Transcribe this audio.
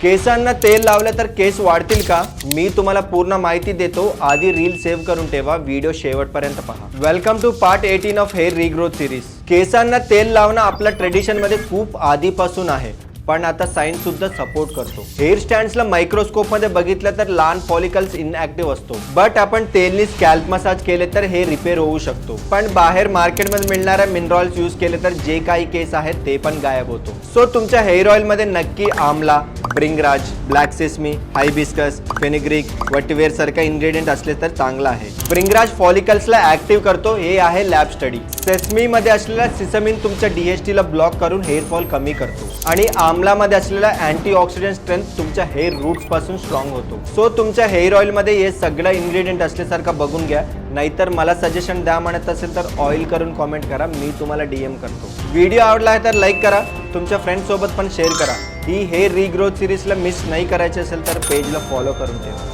केसांना तेल लावलं तर केस वाढतील का? मी तुम्हाला पूर्ण माहिती देतो. आधी रील सेव्ह करून ठेवा, व्हिडिओ शेवटपर्यंत पहा. Welcome to part 18 of hair regrowth series. केसांना तेल लावणं आपल्या ट्रेडिशन मध्ये खूप आधीपासून आहे, पण आता सायन्स सुद्धा सपोर्ट करतो. हेअर स्टँड्सला मायक्रोस्कोप मध्ये बघितलं तर लहान फॉलिकल्स इनएक्टिव्ह असतो, बट आपण तेलनी स्कॅल्प मसाज केले तर हे रिपेअर होऊ शकतो. पण बाहेर मार्केटमध्ये मिळणाऱ्या मिनरल्स यूज केले तर जे काही केस आहेत ते पण गायब होतो. सो तुमच्या हेअर ऑइल मध्ये नक्की आमला, ब्रिंगराज, ब्लॅक सेसमी, हायबिस्कस, फेनिग्रीक, वटिवेर सारखा इन्ग्रेडियंट असले तर चांगला आहे. ब्रिंगराज फॉलिकल्सला ऍक्टिव्ह करतो, हे आहे लॅब स्टडी. सेसमी मध्ये असलेला सिसमिन तुमच्या डीएचटी ला ब्लॉक करून हेअर फॉल कमी करतो आणि आमलामध्ये असलेला अँटीऑक्सिडंट स्ट्रेंथ तुमच्या हेअर रूट्स पासून स्ट्रॉंग होतो. सो तुमच्या हेअर ऑइल मध्ये हे सगळं इन्ग्रेडियंट असल्यासारखं बघून घ्या, नाहीतर मला सजेशन द्या म्हणत असेल तर ऑइल करून कॉमेंट करा, मी तुम्हाला डीएम करतो. व्हिडिओ आवडला आहे तर लाईक करा, तुमच्या फ्रेंड्स सोबत पण शेअर करा. ही हेअर रिग्रोथ सिरीजला मिस नाही करायची असेल तर पेजला फॉलो करून ठेवा.